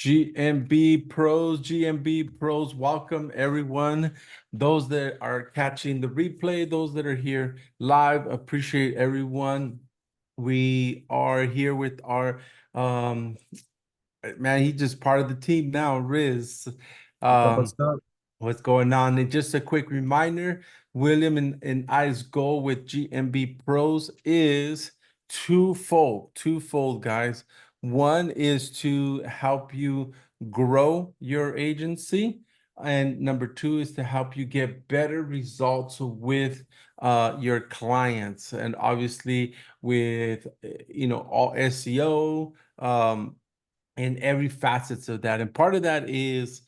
GMB pros, welcome everyone. Those that are catching the replay, those that are here live, appreciate everyone. We are here with our man, he's just part of the team now, Rhys. What's up? What's going on? And just a quick reminder, William and I's goal with GMB Pros is twofold, guys. One is to help you grow your agency, and number two is to help you get better results with your clients, and obviously with all SEO and every facets of that. And part of that is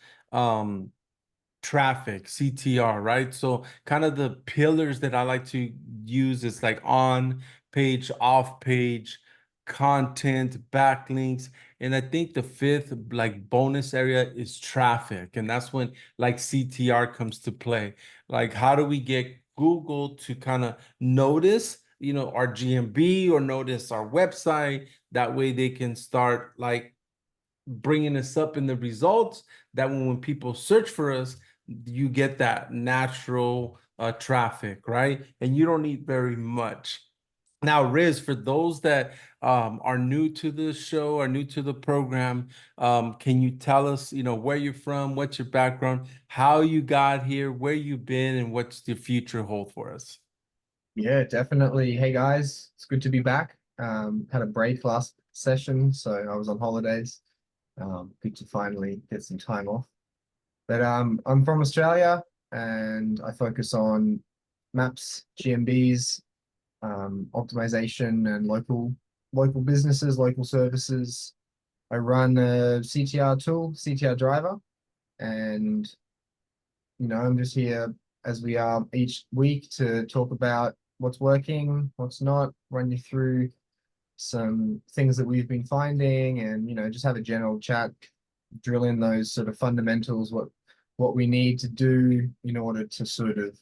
traffic, CTR, right? So kind of the pillars that I like to use is like on page, off page, content, backlinks. And I think the fifth like bonus area is traffic. And that's when like CTR comes to play. Like how do we get Google to kind of notice, our GMB or notice our website? That way they can start like bringing us up in the results, that when people search for us, you get that natural traffic, right? And you don't need very much. Now, Riz, for those that are new to the show, are new to the program, can you tell us, where you're from, what's your background, how you got here, where you've been, and what's the future hold for us? Yeah, definitely. Hey guys, it's good to be back. Had a break last session, so I was on holidays. Good to finally get some time off. But I'm from Australia and I focus on maps, GMBs, optimization and local businesses, local services. I run a CTR tool, CTR driver, and I'm just here as we are each week to talk about what's working, what's not, run you through some things that we've been finding, and just have a general chat, drill in those sort of fundamentals, what we need to do in order to sort of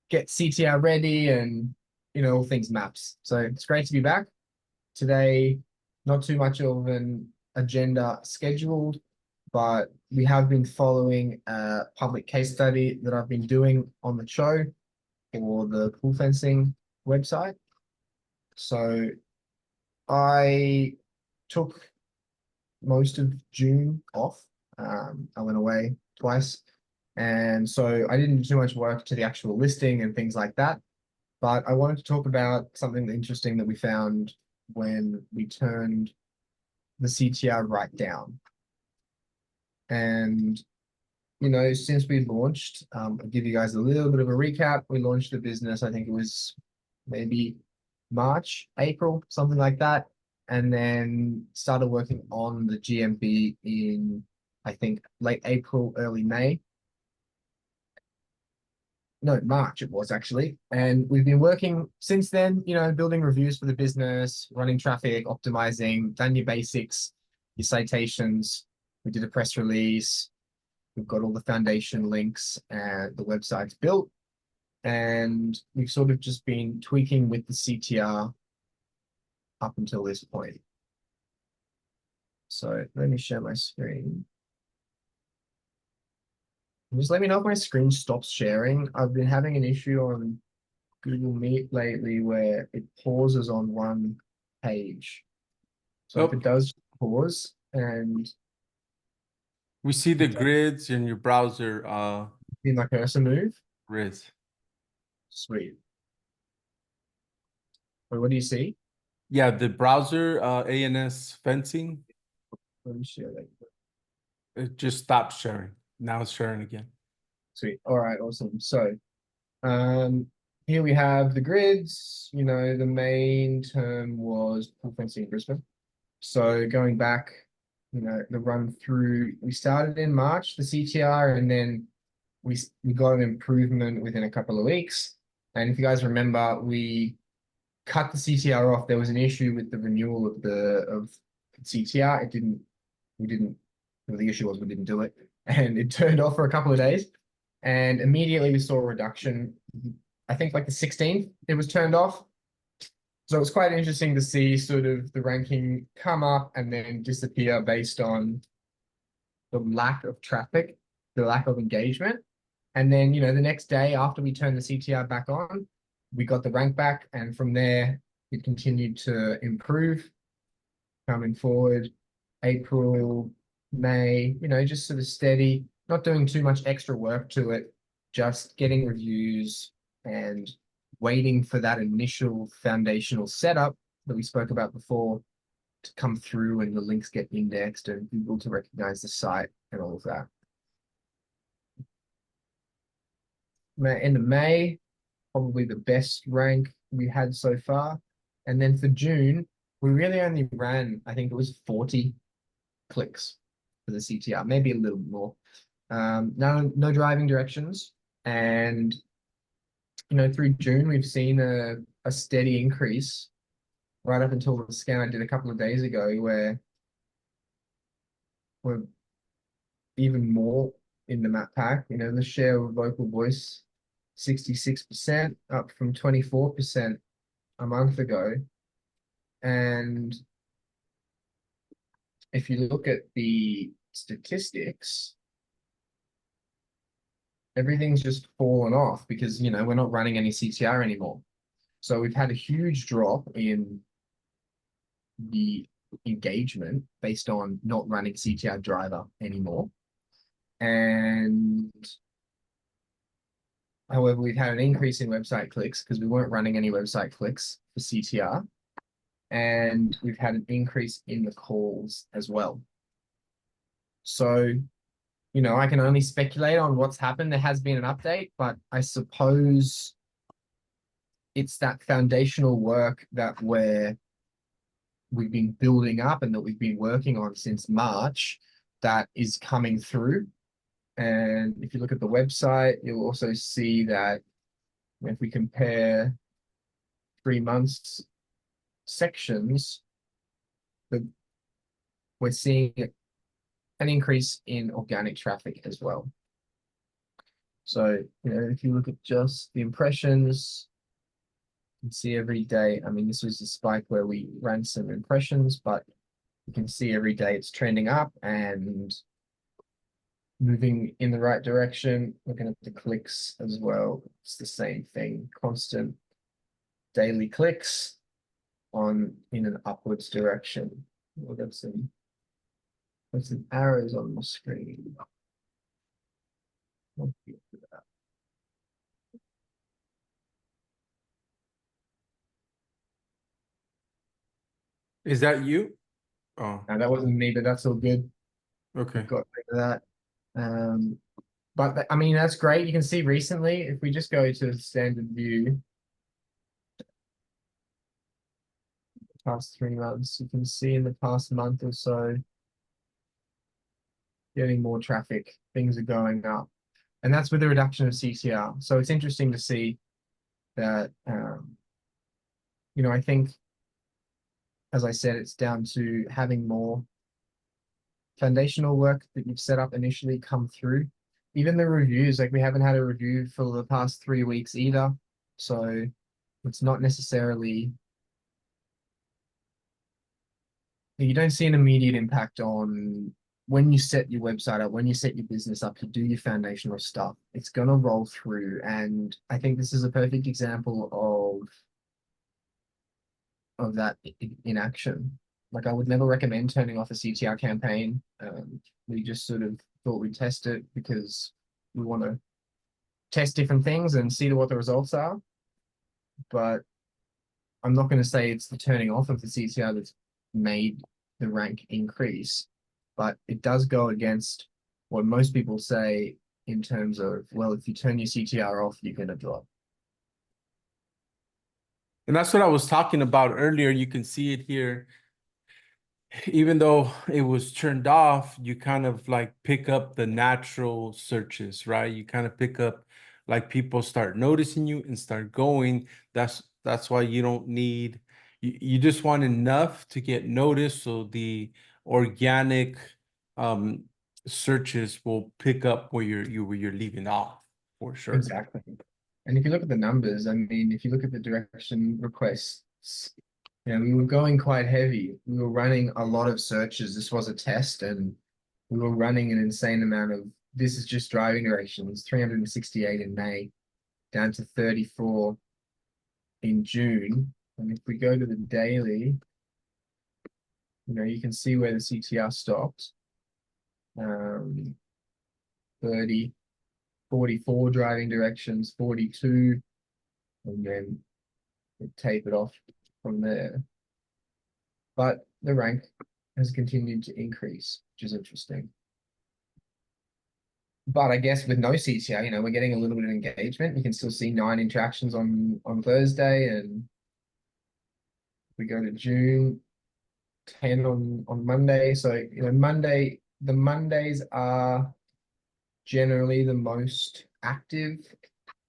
get CTR ready and all things maps. So it's great to be back today. Not too much of an agenda scheduled, but we have been following a public case study that I've been doing on the show for the pool fencing website. So I took most of June off. I went away twice. And so I didn't do too much work to the actual listing and things like that. But I wanted to talk about something interesting that we found when we turned the CTR right down. And since we launched, I'll give you guys a little bit of a recap. We launched the business, I think it was maybe March, April, something like that. And then started working on the GMB in, I think, late April, early May. No, March it was actually. And we've been working since then, building reviews for the business, running traffic, optimizing, done your basics, your citations. We did a press release. We've got all the foundation links and the website's built. And we've sort of just been tweaking with the CTR up until this point. So let me share my screen. Just let me know if my screen stops sharing. I've been having an issue on Google Meet lately where it pauses on one page. So if it does pause and we see the grids in your browser, in my cursor move. Riz. Sweet. Wait, what do you see? Yeah, the browser, ANS fencing. Let me share that. It just stopped sharing. Now it's sharing again. Sweet. All right, awesome. So here we have the grids. The main term was pool fencing in Brisbane. So going back, the run through, we started in March, the CTR, and then we got an improvement within a couple of weeks. And if you guys remember, we cut the CTR off. There was an issue with the renewal of the CTR. The issue was we didn't do it, and it turned off for a couple of days, and immediately we saw a reduction. I think like the 16th, it was turned off. So it's quite interesting to see sort of the ranking come up and then disappear based on the lack of traffic, the lack of engagement. And then, the next day after we turned the CTR back on, we got the rank back. And from there, it continued to improve coming forward. April, May, just sort of steady, not doing too much extra work to it, just getting reviews and waiting for that initial foundational setup that we spoke about before to come through and the links get indexed and Google to recognize the site and all of that. End of May, probably the best rank we had so far. And then for June, we really only ran, I think it was 40 clicks for the CTR, maybe a little more. No driving directions. And, through June, we've seen a steady increase right up until the scan I did a couple of days ago, where we're even more in the map pack. The share of vocal voice, 66%, up from 24% a month ago. And if you look at the statistics, everything's just fallen off because, we're not running any CTR anymore. So we've had a huge drop in the engagement based on not running CTR driver anymore. And however, we've had an increase in website clicks because we weren't running any website clicks for CTR. And we've had an increase in the calls as well. So, I can only speculate on what's happened. There has been an update, but I suppose it's that foundational work that we've been building up and that we've been working on since March that is coming through. And if you look at the website, you'll also see that if we compare 3 months sections, we're seeing an increase in organic traffic as well. So, if you look at just the impressions, you can see every day, I mean, this was a spike where we ran some impressions, but you can see every day it's trending up and moving in the right direction. Looking at the clicks as well, it's the same thing, constant daily clicks in an upwards direction. We'll get some arrows on the screen. Is that you? Oh, Now that wasn't me, but that's all good. okay. Got rid of that. But I mean, that's great. You can see recently, if we just go to standard view, past 3 months, you can see in the past month or so, getting more traffic, things are going up. And that's with the reduction of CTR. So it's interesting to see that, I think, as I said, it's down to having more foundational work that you've set up initially come through. Even the reviews, like we haven't had a review for the past 3 weeks either. So it's not necessarily, you don't see an immediate impact on when you set your website up, when you set your business up, you do your foundational stuff. It's going to roll through. And I think this is a perfect example of that in action. Like I would never recommend turning off a CTR campaign. We just sort of thought we'd test it because we want to test different things and see what the results are. But I'm not going to say it's the turning off of the CTR that's made the rank increase, but it does go against what most people say in terms of, well, if you turn your CTR off, you're going to drop. And that's what I was talking about earlier. You can see it here. Even though it was turned off, you kind of like pick up the natural searches, right? You kind of pick up like people start noticing you and start going. That's why you don't need, you just want enough to get noticed so the organic searches will pick up where you're leaving off for sure. Exactly. And if you look at the numbers, I mean, if you look at the direction requests we were going quite heavy. We were running a lot of searches. This was a test, and we were running an insane amount of this is just driving directions, 368 in May, down to 34 in June. And if we go to the daily, you can see where the CTR stopped. 30, 44 driving directions, 42, and then it tapered off from there. But the rank has continued to increase, which is interesting. But I guess with no CTR, we're getting a little bit of engagement. You can still see 9 interactions on Thursday, and we go to June, 10 on Monday. So, the Mondays are generally the most active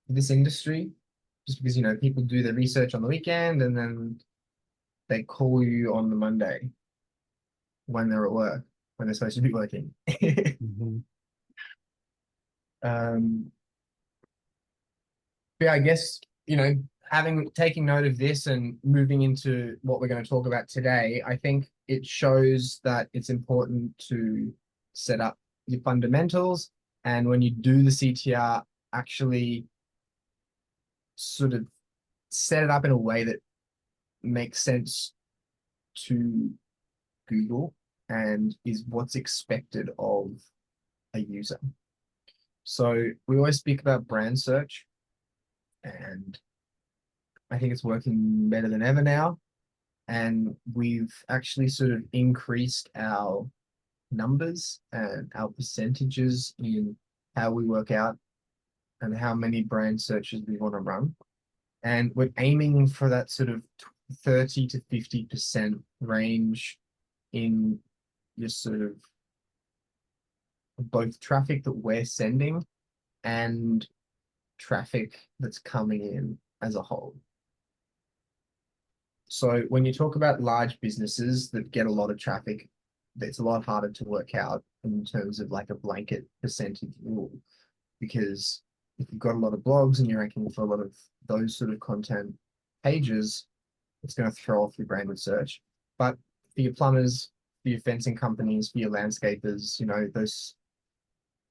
for this industry, just because, people do their research on the weekend and then they call you on the Monday when they're at work, when they're supposed to be working. Mhm. But yeah, I guess, taking note of this and moving into what we're going to talk about today, I think it shows that it's important to set up your fundamentals. And when you do the CTR, actually sort of set it up in a way that makes sense to Google and is what's expected of a user. So we always speak about brand search, and I think it's working better than ever now. And we've actually sort of increased our numbers and our percentages in how we work out and how many brand searches we want to run. And we're aiming for that sort of 30 to 50% range in your sort of both traffic that we're sending and traffic that's coming in as a whole. So when you talk about large businesses that get a lot of traffic, it's a lot harder to work out in terms of like a blanket percentage rule, because if you've got a lot of blogs and you're ranking for a lot of those sort of content pages, it's going to throw off your branded search. But for your plumbers, for your fencing companies, for your landscapers, those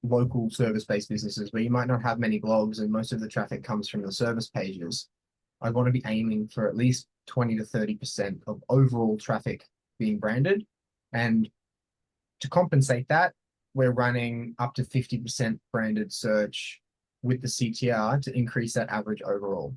local service-based businesses where you might not have many blogs and most of the traffic comes from the service pages, I want to be aiming for at least 20 to 30% of overall traffic being branded. And to compensate that, we're running up to 50% branded search with the CTR to increase that average overall.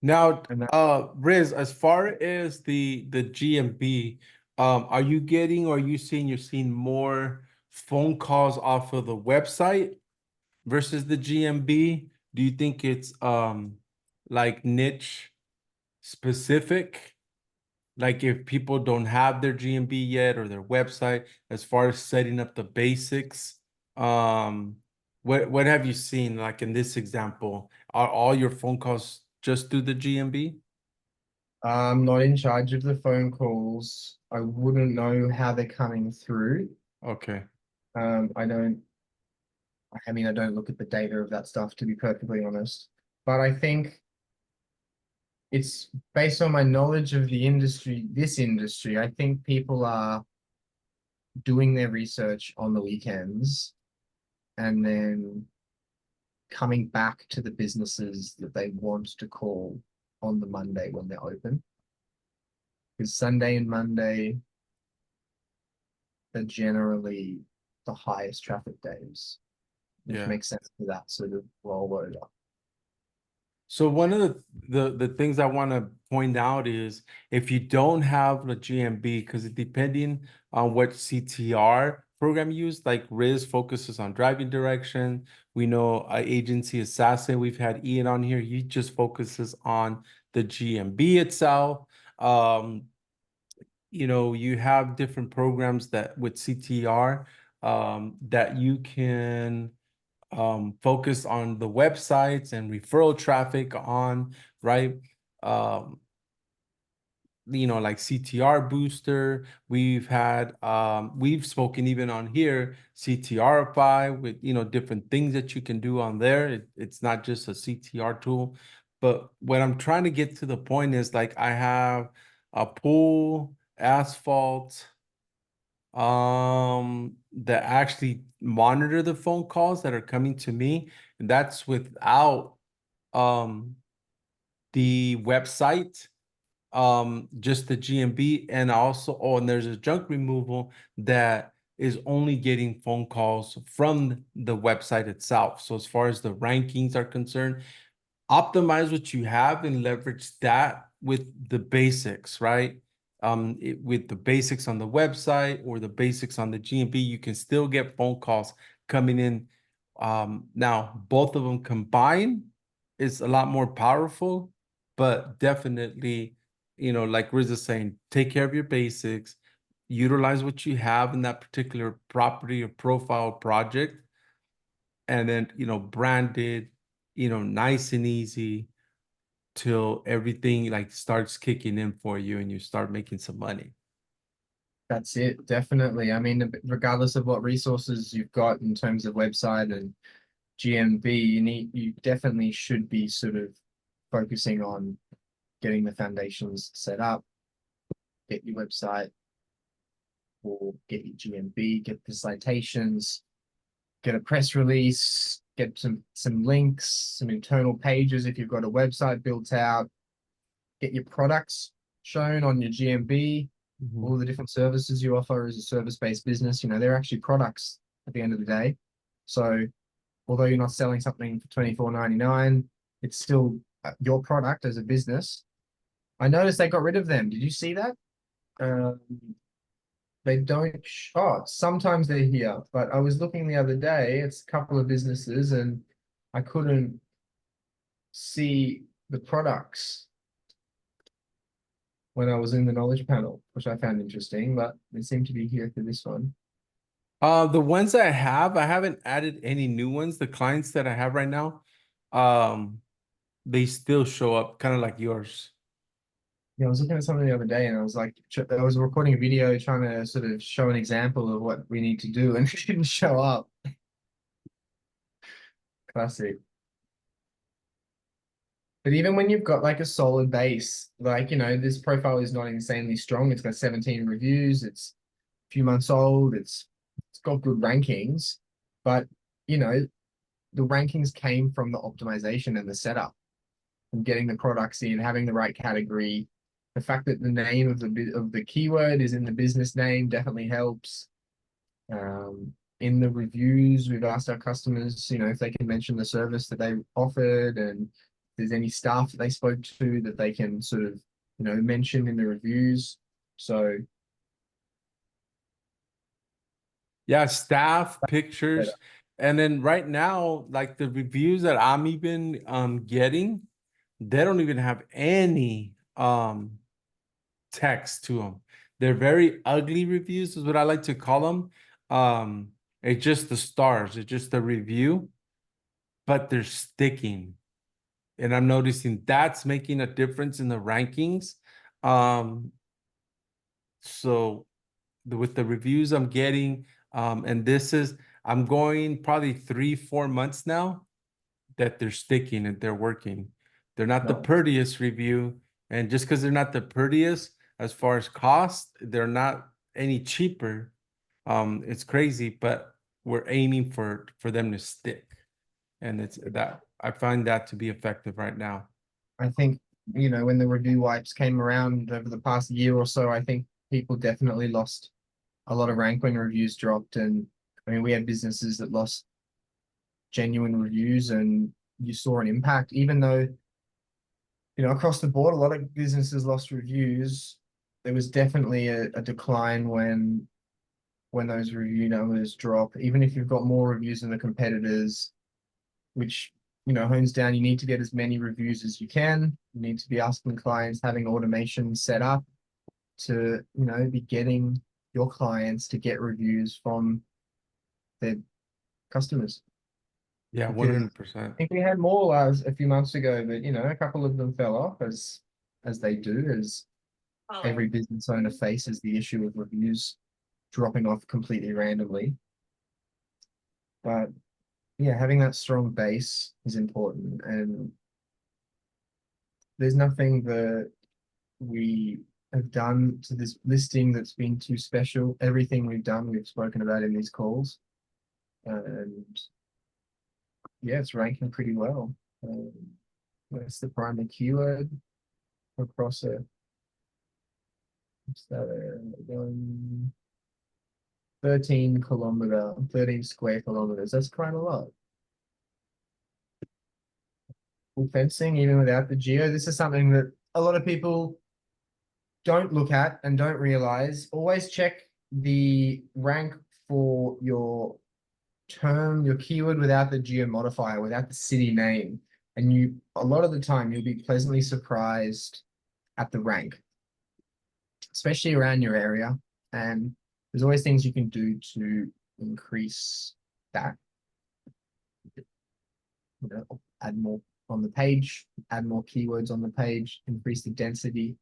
Now, And that, Riz, as far as the GMB, are you getting or are you seeing you're seeing more phone calls off of the website versus the GMB? Do you think it's like niche specific? Like if people don't have their GMB yet or their website, as far as setting up the basics, um, what have you seen like in this example? Are all your phone calls just through the GMB? I'm not in charge of the phone calls. I wouldn't know how they're coming through. Okay. I don't, I don't look at the data of that stuff, to be perfectly honest. But I think it's based on my knowledge of the industry, this industry, I think people are doing their research on the weekends and then coming back to the businesses that they want to call on the Monday when they're open. Because Sunday and Monday are generally the highest traffic days, which Yeah. makes sense for that sort of rollover. So one of the things I want to point out is if you don't have the GMB, because depending on what CTR program you use, like Riz focuses on driving direction. We know Agency Assassin, we've had Ian on here. He just focuses on the GMB itself. Um, you have different programs that with CTR that you can focus on the websites and referral traffic on, right? Um, like CTR booster. We've spoken even on here, CTRify with, different things that you can do on there. It's not just a CTR tool. But what I'm trying to get to the point is like I have a pool, asphalt, that actually monitor the phone calls that are coming to me. And that's without um the website, just the GMB, and also, oh, and there's a junk removal that is only getting phone calls from the website itself. So as far as the rankings are concerned, optimize what you have and leverage that with the basics, right? With the basics on the website or the basics on the GMB, you can still get phone calls coming in. Now, both of them combined is a lot more powerful, but definitely, like Riz is saying, take care of your basics, utilize what you have in that particular property or profile project, and then, branded, nice and easy till everything like starts kicking in for you and you start making some money. That's it, definitely. I mean, regardless of what resources you've got in terms of website and GMB, you definitely should be sort of focusing on getting the foundations set up, get your website, or get your GMB, get the citations, get a press release, get some links, some internal pages if you've got a website built out, get your products shown on your GMB, Mhm. all the different services you offer as a service-based business. They're actually products at the end of the day. So although you're not selling something for $24.99, it's still your product as a business. I noticed they got rid of them. Did you see that? Um, they don't. Oh, sometimes they're here, but I was looking the other day. It's a couple of businesses, and I couldn't see the products when I was in the knowledge panel, which I found interesting. But they seem to be here for this one. The ones I haven't added any new ones. The clients that I have right now, um, they still show up kind of like yours. Yeah, I was looking at something the other day, and I was like, I was recording a video trying to sort of show an example of what we need to do, and it didn't show up. Classic. But even when you've got like a solid base, like, this profile is not insanely strong. It's got 17 reviews. It's a few months old. It's got good rankings, but you know, the rankings came from the optimization and the setup and getting the products in, having the right category. The fact that the name of the keyword is in the business name definitely helps. In the reviews, we've asked our customers, if they can mention the service that they offered, and if there's any staff that they spoke to that they can sort of, mention in the reviews. So Yeah, staff, better. pictures. And then right now, like the reviews that I'm even getting, they don't even have any text to them. They're very ugly reviews, is what I like to call them. It's just the stars, it's just the review, but they're sticking. And I'm noticing that's making a difference in the rankings. Um, so with the reviews I'm getting, and I'm going probably 3, 4 months now that they're sticking and they're working. They're not the Nice. prettiest review, and just because they're not the prettiest as far as cost, they're not any cheaper. It's crazy, but we're aiming for them to stick, and it's that I find that to be effective right now. I think, when the review wipes came around over the past year or so, I think people definitely lost a lot of rank when reviews dropped. And I mean, we had businesses that lost genuine reviews, and you saw an impact, even though, across the board, a lot of businesses lost reviews. There was definitely a decline when those review numbers drop. Even if you've got more reviews than the competitors, which, hones down, you need to get as many reviews as you can. You need to be asking clients, having automation set up to, be getting your clients to get reviews from their customers. Yeah, Because I 100%. think we had more a few months ago, but a couple of them fell off as they do, as every business owner faces the issue of reviews dropping off completely randomly. But yeah, having that strong base is important. And there's nothing that we have done to this listing that's been too special. Everything we've done, we've spoken about in these calls. And yeah, it's ranking pretty well. That's the primary keyword across a, what's that, 13 square kilometers. That's quite a lot. Full fencing, even without the geo. This is something that a lot of people don't look at and don't realize. Always check the rank for your term, your keyword without the geo modifier, without the city name. And you, a lot of the time, you'll be pleasantly surprised at the rank, especially around your area. And there's always things you can do to increase that. You know, add more on the page, add more keywords on the page, increase the density,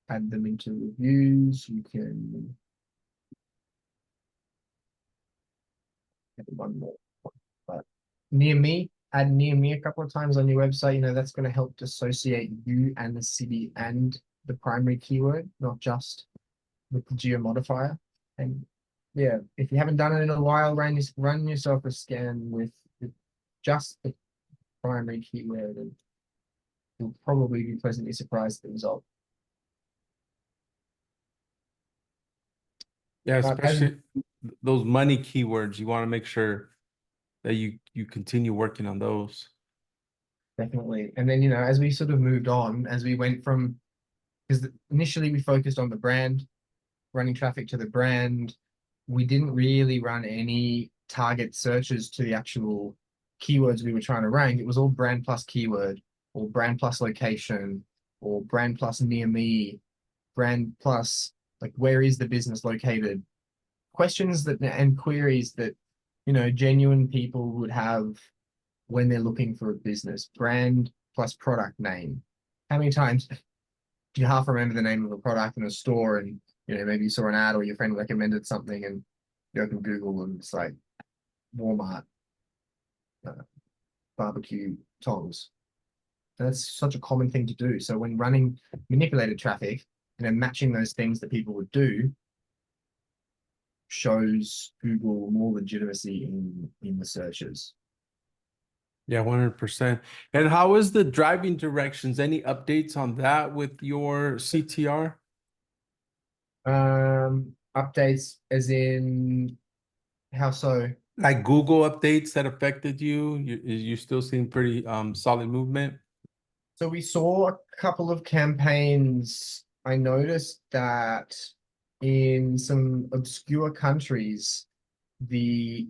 add them into reviews. You can add one more, but near me, add near me a couple of times on your website. You know, that's going to help dissociate you and the city and the primary keyword, not just with the geo modifier. And yeah, if you haven't done it in a while, run yourself a scan with just the primary keyword, and you'll probably be pleasantly surprised at the result. Yeah, But as especially those money keywords, you want to make sure that you continue working on those. definitely, and then, you know, as we sort of moved on, as we went from, because initially we focused on the brand, running traffic to the brand, we didn't really run any target searches to the actual keywords we were trying to rank. It was all brand plus keyword, or brand plus location, or brand plus near me, brand plus like where is the business located. Questions that and queries that, you know, genuine people would have when they're looking for a business. Brand plus product name. How many times do you half remember the name of a product in a store, and you know, maybe you saw an ad or your friend recommended something, and you open Google and it's like Walmart barbecue tongs. And that's such a common thing to do. So when running manipulated traffic and then matching those things that people would do shows Google more legitimacy in the searches. Yeah, 100%. And how is the driving directions? Any updates on that with your CTR? Updates as in how so? Like Google updates that affected you? You still seeing pretty solid movement? So we saw a couple of campaigns. I noticed that in some obscure countries, the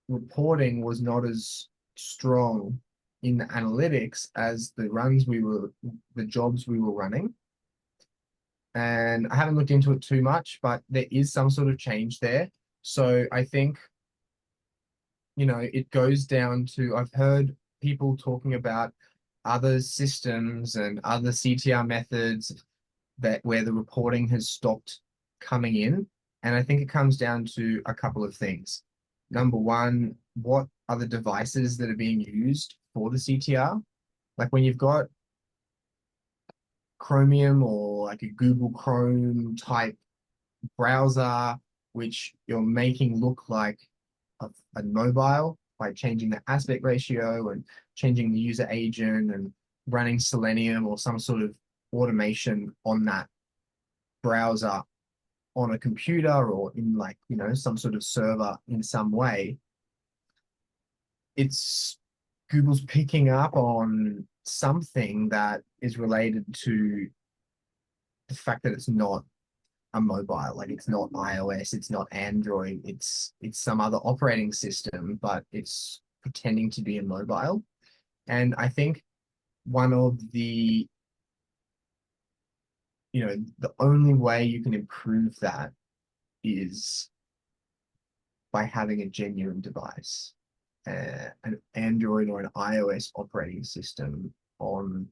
reporting was not as strong in the analytics as the jobs we were running. And I haven't looked into it too much, but there is some sort of change there. So I think, you know, it goes down to, I've heard people talking about other systems and other CTR methods that where the reporting has stopped coming in. And I think it comes down to a couple of things. Number one, what are the devices that are being used for the CTR? Like when you've got Chromium or like a Google Chrome type browser, which you're making look like a mobile by changing the aspect ratio and changing the user agent and running Selenium or some sort of automation on that browser on a computer or in, like, you know, some sort of server in some way. It's Google's picking up on something that is related to the fact that it's not a mobile, like it's not iOS, it's not Android, it's some other operating system, but it's pretending to be a mobile. And I think one of the, you know, the only way you can improve that is by having a genuine device, an Android or an iOS operating system on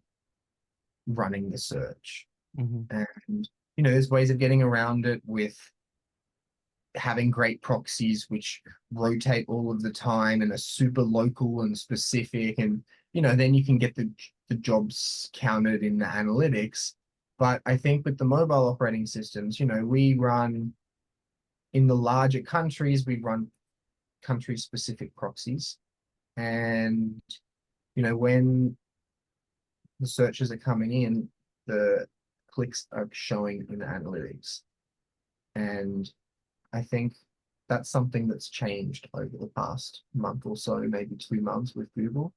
running the search. Mhm. And, you know, there's ways of getting around it with having great proxies which rotate all of the time and are super local and specific, and then you can get the jobs counted in the analytics. But I think with the mobile operating systems, we run in the larger countries, we run country specific proxies. And, when the searches are coming in, the clicks are showing in the analytics. And I think that's something that's changed over the past month or so, maybe 2 months with Google.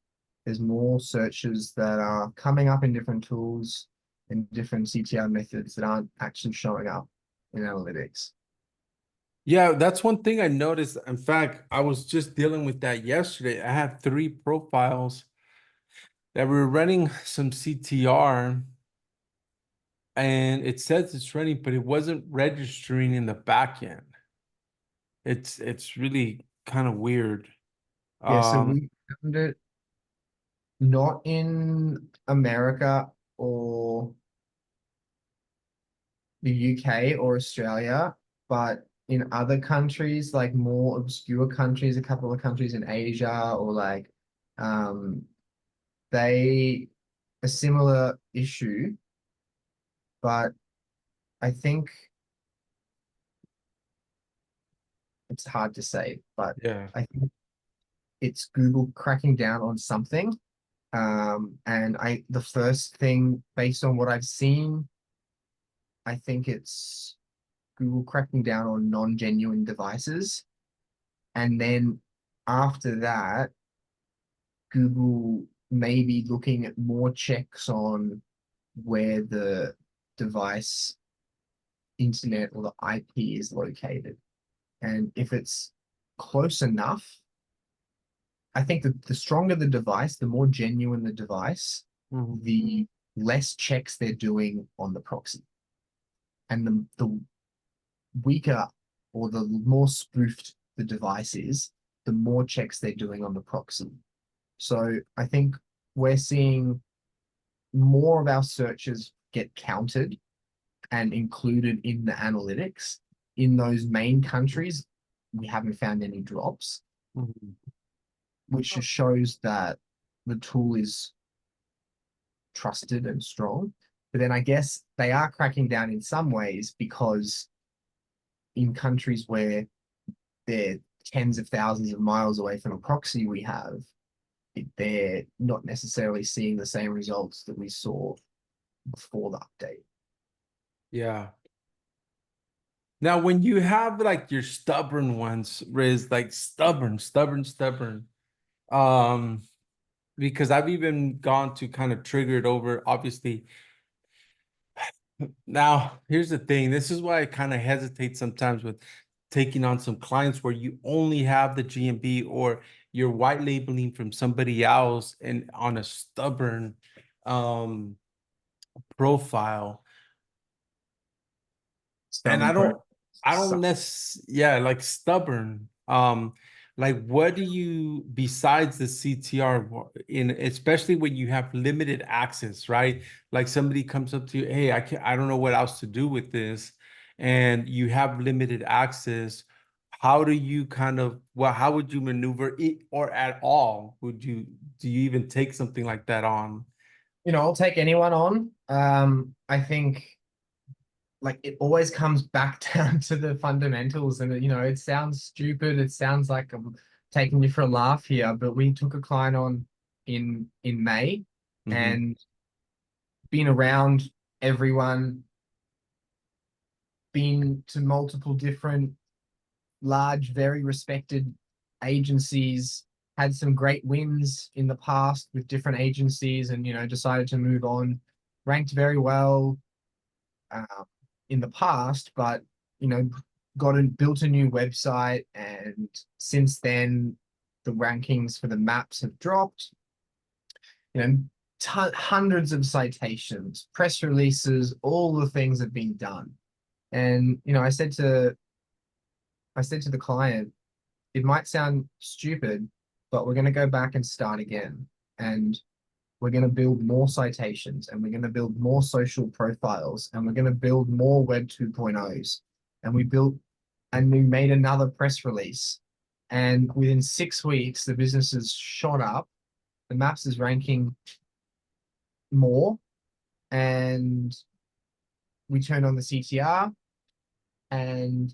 There's more searches that are coming up in different tools and different CTR methods that aren't actually showing up in analytics. Yeah, that's one thing I noticed. In fact, I was just dealing with that yesterday. I had three profiles that were running some CTR, and it says it's running, but it wasn't registering in the back end. It's really kind of weird. Yeah, so Um, we found it not in America or the UK or Australia, but in other countries, like more obscure countries, a couple of countries in Asia, or like um they a similar issue, but I think it's hard to say, but yeah. I think it's Google cracking down on something. And the first thing based on what I've seen, I think it's Google cracking down on non-genuine devices. And then after that, Google may be looking at more checks on where the device internet or the IP is located. And if it's close enough, I think that the stronger the device, the more genuine the device, Mhm. the less checks they're doing on the proxy. And the weaker or the more spoofed the device is, the more checks they're doing on the proxy. So I think we're seeing more of our searches get counted and included in the analytics. In those main countries, we haven't found any drops, Mhm. which just shows that the tool is trusted and strong. But then I guess they are cracking down in some ways because in countries where they're tens of thousands of miles away from a proxy we have, they're not necessarily seeing the same results that we saw before the update. Yeah. Now, when you have like your stubborn ones, Riz, like stubborn, um, because I've even gone to kind of trigger it over, obviously. Now, here's the thing. This is why I kind of hesitate sometimes with taking on some clients where you only have the GMB or you're white labeling from somebody else and on a stubborn um profile. And Stubborn pro I don't sucks. yeah, like stubborn. Like what do you besides the CTR in especially when you have limited access, right? Like somebody comes up to you, hey, I don't know what else to do with this, and you have limited access. How do you kind of how would you maneuver it or at all? Do you even take something like that on? I'll take anyone on. I think like it always comes back down to the fundamentals, and it sounds stupid. It sounds like I'm taking you for a laugh here, but we took a client on in May, Mm-hmm. and been around everyone, been to multiple different large, very respected agencies, had some great wins in the past with different agencies, and decided to move on. Ranked very well uh, in the past, but you know, built a new website, and since then, the rankings for the maps have dropped. You know, hundreds of citations, press releases, all the things have been done. And I said to the client, it might sound stupid, but we're going to go back and start again. And we're going to build more citations, and we're going to build more social profiles, and we're going to build more Web 2.0s. And we made another press release. And within 6 weeks, the business has shot up the maps is ranking more, and we turn on the CTR, and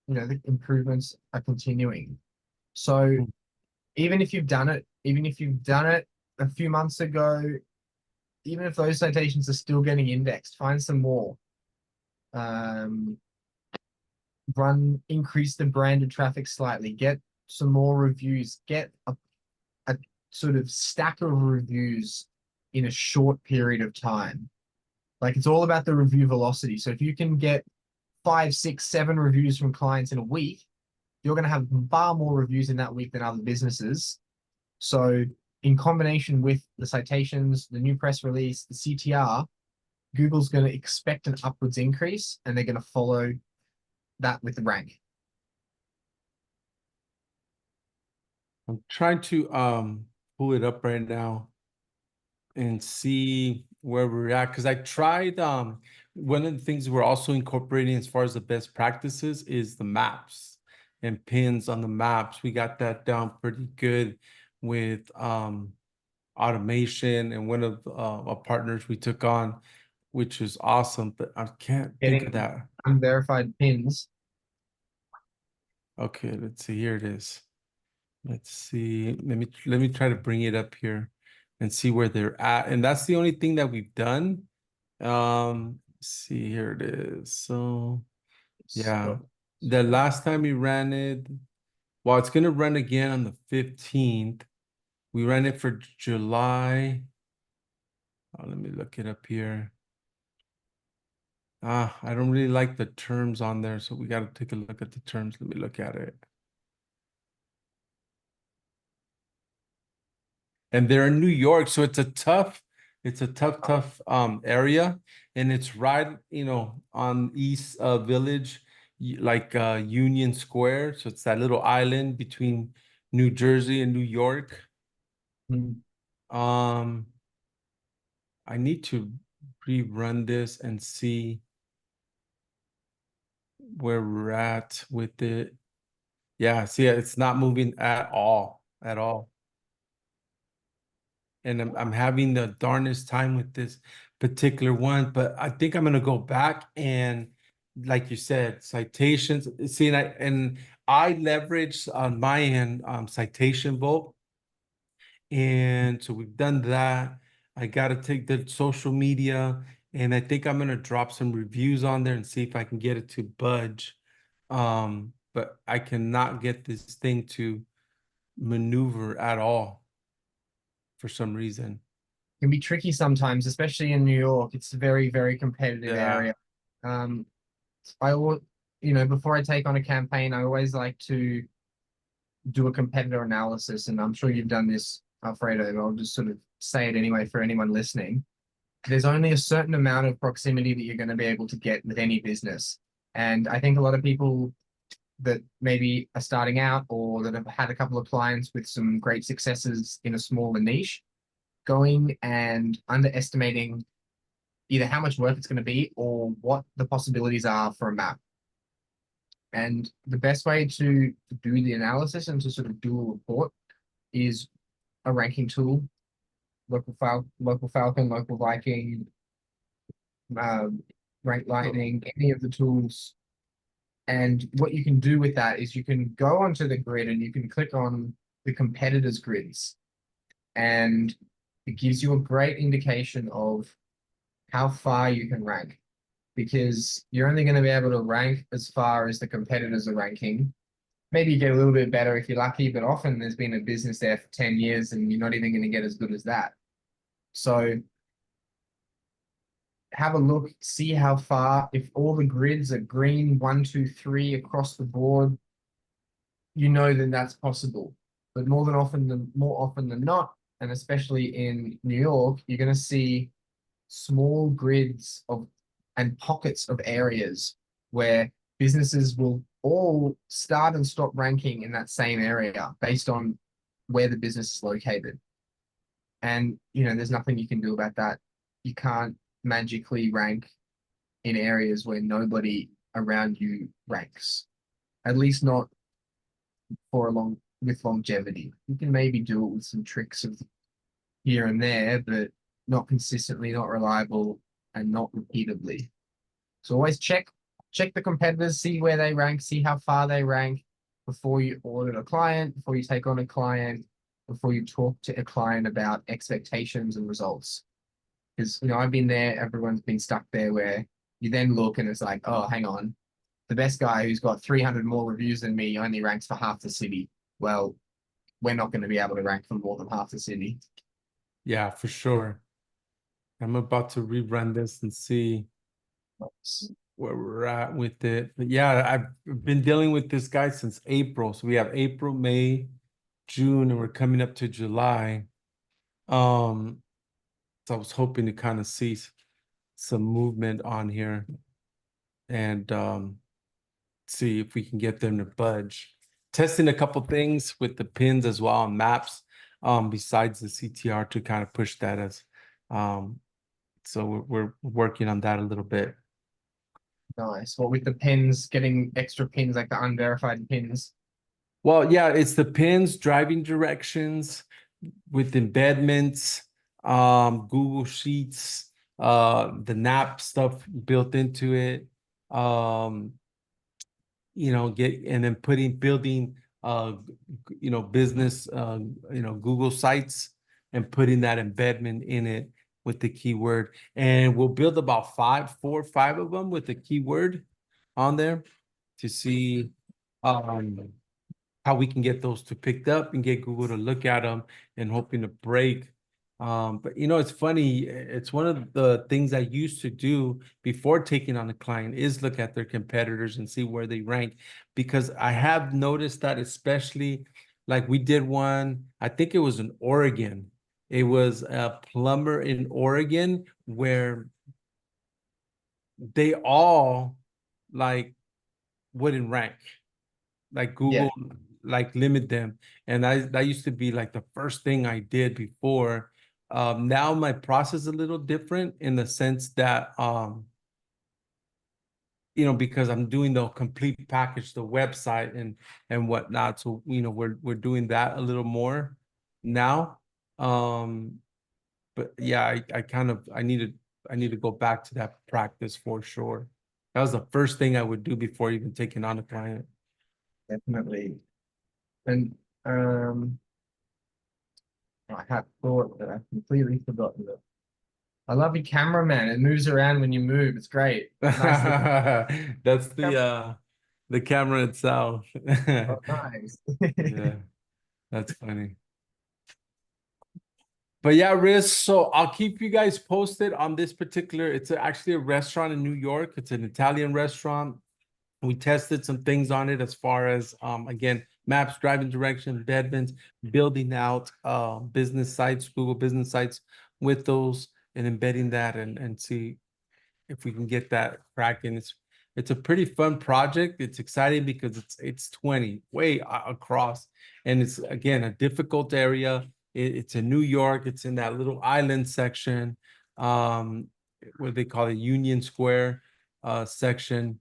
the improvements are continuing. So even if you've done it, a few months ago, even if those citations are still getting indexed, find some more. Um, increase the branded traffic slightly, get some more reviews, get a sort of stack of reviews in a short period of time. Like, it's all about the review velocity. So if you can get 5, 6, 7 reviews from clients in a week, you're going to have far more reviews in that week than other businesses. So in combination with the citations, the new press release, the CTR, Google's going to expect an upwards increase, and they're going to follow that with the rank. I'm trying to pull it up right now and see where we're at, because I tried one of the things we're also incorporating as far as the best practices is the maps and pins on the maps. We got that down pretty good with automation, and one of our partners we took on, which is awesome, but I can't think of Getting that. unverified pins. Okay, let's see. Here it is. Let's see. Let me try to bring it up here and see where they're at. And that's the only thing that we've done. See, here it is. So yeah, the last time we ran it, well, it's gonna run again on the 15th. We ran it for July. Let me look it up here. I don't really like the terms on there, so we got to take a look at the terms. Let me look at it. And they're in New York, so it's a tough area, and it's right, on East Village, like Union Square. So it's that little island between New Jersey and New York. Mm. Um, I need to rerun this and see where we're at with it. Yeah, see, it's not moving at all, at all. And I'm having the darnest time with this particular one, but I think I'm gonna go back and, like you said, citations. See, and I leverage on my end citation vote, and so we've done that. I gotta take the social media, and I think I'm gonna drop some reviews on there and see if I can get it to budge. But I cannot get this thing to maneuver at all for some reason. Can be tricky sometimes, especially in New York. It's a very, very competitive Yeah. area. Um, I will, before I take on a campaign, I always like to do a competitor analysis, and I'm sure you've done this, Alfredo, but I'll just sort of say it anyway for anyone listening. There's only a certain amount of proximity that you're going to be able to get with any business. And I think a lot of people that maybe are starting out or that have had a couple of clients with some great successes in a smaller niche, going and underestimating either how much work it's going to be or what the possibilities are for a map. And the best way to do the analysis and to sort of do a report is a ranking tool, local Falcon, local Viking, rank lightning, any of the tools. And what you can do with that is you can go onto the grid and you can click on the competitors' grids, and it gives you a great indication of how far you can rank, because you're only going to be able to rank as far as the competitors are ranking. Maybe you get a little bit better if you're lucky, but often there's been a business there for 10 years and you're not even going to get as good as that. So have a look, see how far, if all the grids are green, 1, 2, 3 across the board, then that's possible. But more often than not, and especially in New York, you're going to see small grids of and pockets of areas where businesses will all start and stop ranking in that same area based on where the business is located. And there's nothing you can do about that. You can't magically rank in areas where nobody around you ranks. At least not with longevity. You can maybe do it with some tricks of here and there, but not consistently, not reliable, and not repeatably. So always check the competitors, see where they rank, see how far they rank before you audit a client, before you take on a client, before you talk to a client about expectations and results. Because I've been there, everyone's been stuck there where you then look and it's like, oh, hang on, the best guy who's got 300 more reviews than me only ranks for half the city. Well, we're not going to be able to rank for more than half the city. Yeah, for sure. I'm about to rerun this and see where we're at with it. But yeah, I've been dealing with this guy since April. So we have April, May, June, and we're coming up to July. So I was hoping to kind of see some movement on here and see if we can get them to budge. Testing a couple things with the pins as well on maps, besides the CTR to kind of push that as so we're working on that a little bit. Nice. Well, with the pins, getting extra pins like the unverified pins. Well, yeah, it's the pins, driving directions with embedments, Google Sheets, the NAP stuff built into it. And then building business Google sites and putting that embedment in it with the keyword. And we'll build about 4 or 5 of them with the keyword on there to see how we can get those to picked up and get Google to look at them and hoping to break. But it's funny. It's one of the things I used to do before taking on a client is look at their competitors and see where they rank, because I have noticed that, especially like we did one, I think it was in Oregon. It was a plumber in Oregon where they all like wouldn't rank. Like Yeah. Google like limit them. And that used to be like the first thing I did before. Now my process is a little different in the sense that because I'm doing the complete package, the website and whatnot. So we're doing that a little more now. But yeah, I need to go back to that practice for sure. That was the first thing I would do before even taking on a client. Definitely. And I had thought that I've completely forgotten it. I love your cameraman. It moves around when you move. It's great. Nice looking That's camera. the camera itself. Oh, nice. Yeah, that's funny. But yeah, Riz, so I'll keep you guys posted on this particular. It's actually a restaurant in New York. It's an Italian restaurant. We tested some things on it as far as again, maps, driving direction, embedments, building out business sites, Google business sites with those and embedding that and see if we can get that cracking. It's a pretty fun project. It's exciting because it's 20 way across, and it's again a difficult area. It's in New York. It's in that little island section, what they call it, Union Square section.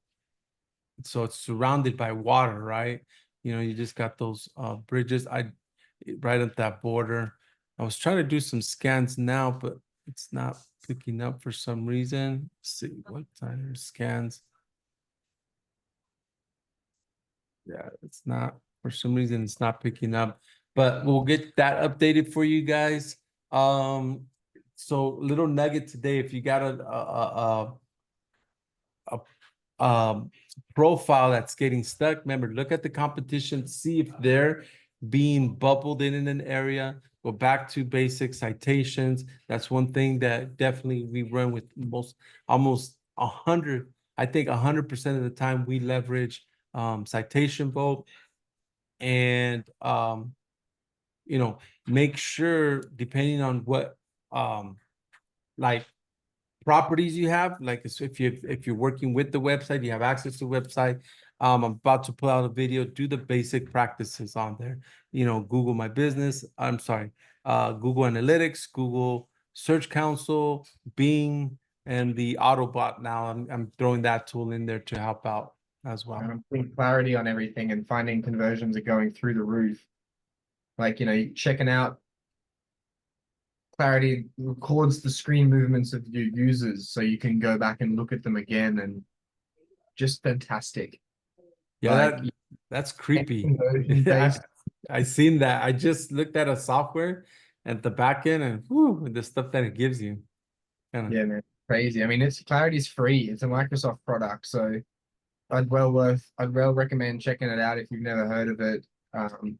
So it's surrounded by water, right? You just got those bridges. Right at that border. I was trying to do some scans now, but it's not picking up for some reason. Let's see what time scans. Yeah, it's not, for some reason it's not picking up, but we'll get that updated for you guys. So little nugget today, if you got a profile that's getting stuck, remember, look at the competition, see if they're being bubbled in an area. Go back to basic citations. That's one thing that definitely we run with almost 100. I think 100% of the time we leverage citation vote, and make sure, depending on what like properties you have, like if you're working with the website, you have access to the website. I'm about to pull out a video, do the basic practices on there. Google My Business, I'm sorry, Google Analytics, Google Search Console, Bing, and the Autobot. Now I'm throwing that tool in there to help out as well. And I'm putting clarity on everything and finding conversions are going through the roof. Like, checking out Clarity records the screen movements of your users, so you can go back and look at them again, and just fantastic. Yeah, Like that's creepy. conversion I based. I seen that. I just looked at a software at the back end and whoo, the stuff that it gives you. Kind of Yeah, man, crazy. I mean, it's Clarity's free. It's a Microsoft product, so I'd well recommend checking it out if you've never heard of it.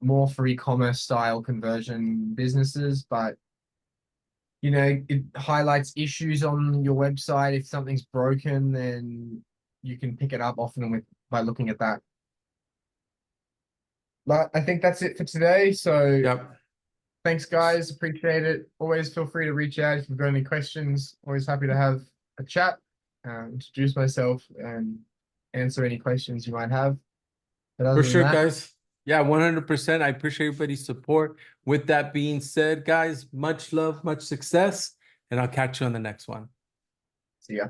More for e-commerce style conversion businesses, but it highlights issues on your website. If something's broken, then you can pick it up often by looking at that. But I think that's it for today. So yep. thanks, guys. Appreciate it. Always feel free to reach out if you've got any questions. Always happy to have a chat, introduce myself, and answer any questions you might have. But For other than sure, that, guys. Yeah, 100%. I appreciate everybody's support. With that being said, guys, much love, much success, and I'll catch you on the next one. see ya.